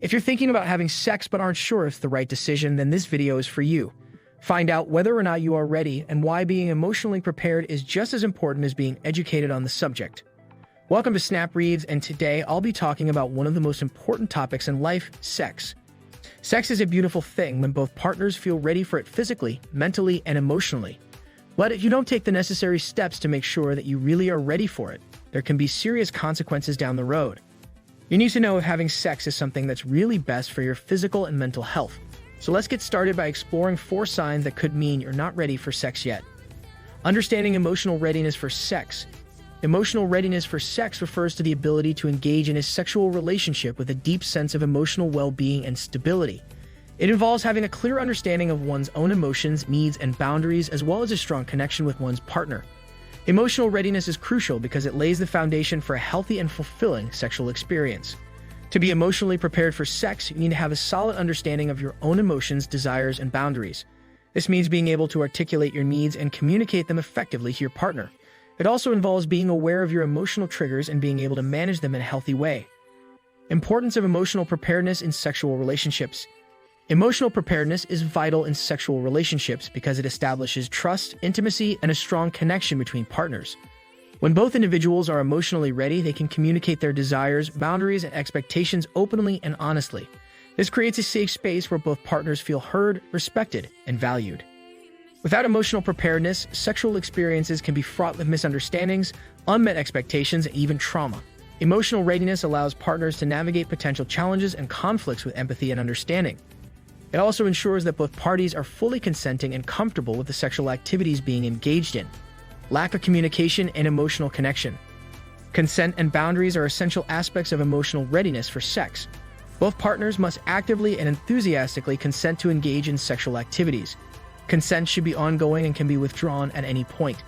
If you're thinking about having sex but aren't sure if it's the right decision, then this video is for you. Find out whether or not you are ready and why being emotionally prepared is just as important as being educated on the subject. Welcome to Snap Reads, and today I'll be talking about one of the most important topics in life, sex. Sex is a beautiful thing when both partners feel ready for it physically, mentally, and emotionally. But if you don't take the necessary steps to make sure that you really are ready for it, there can be serious consequences down the road. You need to know if having sex is something that's really best for your physical and mental health. So let's get started by exploring 4 signs that could mean you're not ready for sex yet. Understanding emotional readiness for sex. Emotional readiness for sex refers to the ability to engage in a sexual relationship with a deep sense of emotional well-being and stability. It involves having a clear understanding of one's own emotions, needs, and boundaries, as well as a strong connection with one's partner. Emotional readiness is crucial because it lays the foundation for a healthy and fulfilling sexual experience. To be emotionally prepared for sex, you need to have a solid understanding of your own emotions, desires, and boundaries. This means being able to articulate your needs and communicate them effectively to your partner. It also involves being aware of your emotional triggers and being able to manage them in a healthy way. Importance of emotional preparedness in sexual relationships. Emotional preparedness is vital in sexual relationships because it establishes trust, intimacy, and a strong connection between partners. When both individuals are emotionally ready, they can communicate their desires, boundaries, and expectations openly and honestly. This creates a safe space where both partners feel heard, respected, and valued. Without emotional preparedness, sexual experiences can be fraught with misunderstandings, unmet expectations, and even trauma. Emotional readiness allows partners to navigate potential challenges and conflicts with empathy and understanding. It also ensures that both parties are fully consenting and comfortable with the sexual activities being engaged in. Lack of communication and emotional connection. Consent and boundaries are essential aspects of emotional readiness for sex. Both partners must actively and enthusiastically consent to engage in sexual activities. Consent should be ongoing and can be withdrawn at any point.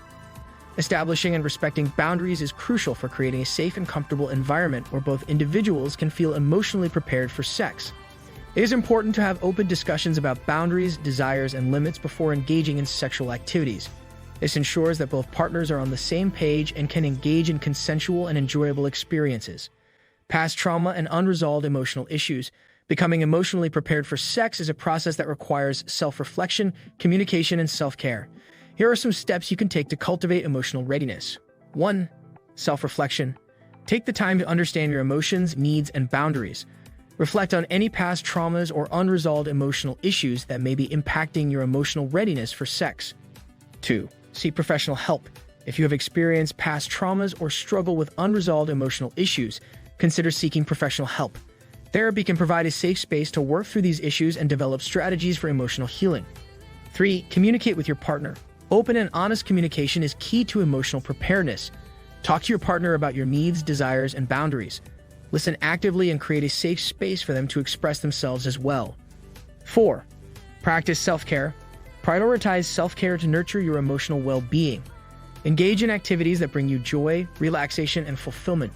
Establishing and respecting boundaries is crucial for creating a safe and comfortable environment where both individuals can feel emotionally prepared for sex. It is important to have open discussions about boundaries, desires, and limits before engaging in sexual activities. This ensures that both partners are on the same page and can engage in consensual and enjoyable experiences. Past trauma and unresolved emotional issues. Becoming emotionally prepared for sex is a process that requires self-reflection, communication, and self-care. Here are some steps you can take to cultivate emotional readiness. 1. Self-reflection. Take the time to understand your emotions, needs, and boundaries. Reflect on any past traumas or unresolved emotional issues that may be impacting your emotional readiness for sex. 2. Seek professional help. If you have experienced past traumas or struggle with unresolved emotional issues, consider seeking professional help. Therapy can provide a safe space to work through these issues and develop strategies for emotional healing. 3. Communicate with your partner. Open and honest communication is key to emotional preparedness. Talk to your partner about your needs, desires, and boundaries. Listen actively and create a safe space for them to express themselves as well. 4. Practice self-care. Prioritize self-care to nurture your emotional well-being. Engage in activities that bring you joy, relaxation, and fulfillment.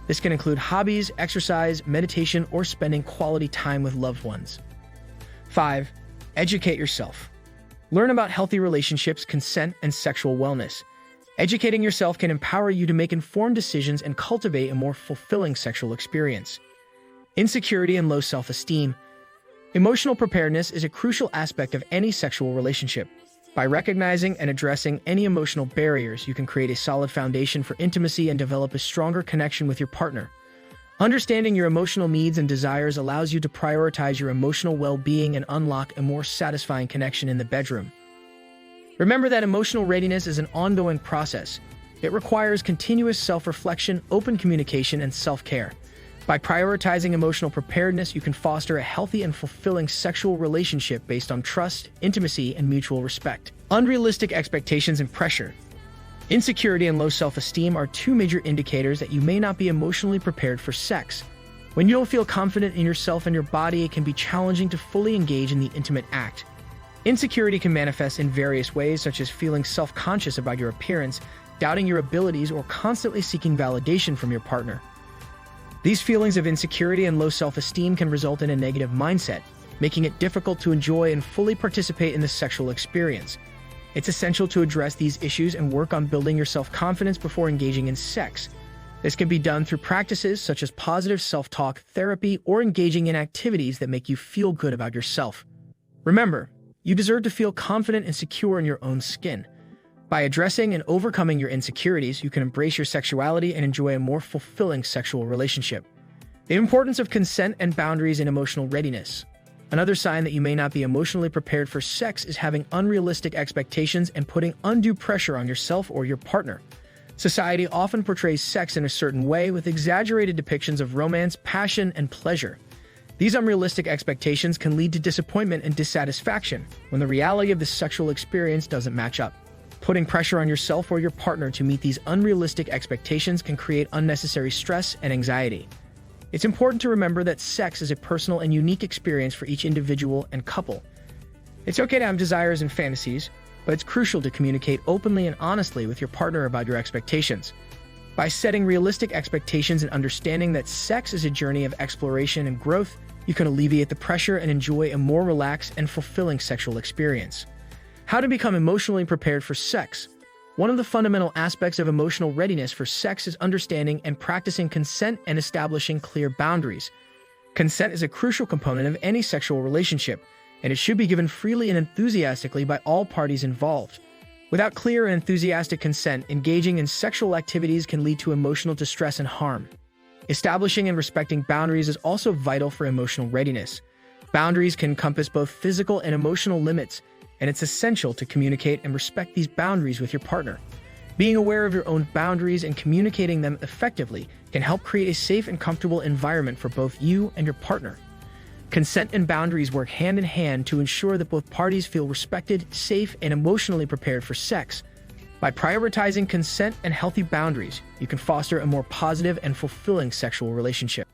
This can include hobbies, exercise, meditation, or spending quality time with loved ones. 5. Educate yourself. Learn about healthy relationships, consent, and sexual wellness. Educating yourself can empower you to make informed decisions and cultivate a more fulfilling sexual experience. Insecurity and low self-esteem. Emotional preparedness is a crucial aspect of any sexual relationship. By recognizing and addressing any emotional barriers, you can create a solid foundation for intimacy and develop a stronger connection with your partner. Understanding your emotional needs and desires allows you to prioritize your emotional well-being and unlock a more satisfying connection in the bedroom. Remember that emotional readiness is an ongoing process. It requires continuous self-reflection, open communication, and self-care. By prioritizing emotional preparedness, you can foster a healthy and fulfilling sexual relationship based on trust, intimacy, and mutual respect. Unrealistic expectations and pressure. Insecurity and low self-esteem are 2 major indicators that you may not be emotionally prepared for sex. When you don't feel confident in yourself and your body, it can be challenging to fully engage in the intimate act. Insecurity can manifest in various ways, such as feeling self-conscious about your appearance, doubting your abilities, or constantly seeking validation from your partner. These feelings of insecurity and low self-esteem can result in a negative mindset, making it difficult to enjoy and fully participate in the sexual experience. It's essential to address these issues and work on building your self-confidence before engaging in sex. This can be done through practices such as positive self-talk, therapy, or engaging in activities that make you feel good about yourself. Remember, you deserve to feel confident and secure in your own skin. By addressing and overcoming your insecurities, you can embrace your sexuality and enjoy a more fulfilling sexual relationship. The importance of consent and boundaries in emotional readiness. Another sign that you may not be emotionally prepared for sex is having unrealistic expectations and putting undue pressure on yourself or your partner. Society often portrays sex in a certain way with exaggerated depictions of romance, passion, and pleasure. These unrealistic expectations can lead to disappointment and dissatisfaction when the reality of the sexual experience doesn't match up. Putting pressure on yourself or your partner to meet these unrealistic expectations can create unnecessary stress and anxiety. It's important to remember that sex is a personal and unique experience for each individual and couple. It's okay to have desires and fantasies, but it's crucial to communicate openly and honestly with your partner about your expectations. By setting realistic expectations and understanding that sex is a journey of exploration and growth, you can alleviate the pressure and enjoy a more relaxed and fulfilling sexual experience. How to become emotionally prepared for sex. One of the fundamental aspects of emotional readiness for sex is understanding and practicing consent and establishing clear boundaries. Consent is a crucial component of any sexual relationship, and it should be given freely and enthusiastically by all parties involved. Without clear and enthusiastic consent, engaging in sexual activities can lead to emotional distress and harm. Establishing and respecting boundaries is also vital for emotional readiness. Boundaries can encompass both physical and emotional limits, and it's essential to communicate and respect these boundaries with your partner. Being aware of your own boundaries and communicating them effectively can help create a safe and comfortable environment for both you and your partner. Consent and boundaries work hand in hand to ensure that both parties feel respected, safe, and emotionally prepared for sex. By prioritizing consent and healthy boundaries, you can foster a more positive and fulfilling sexual relationship.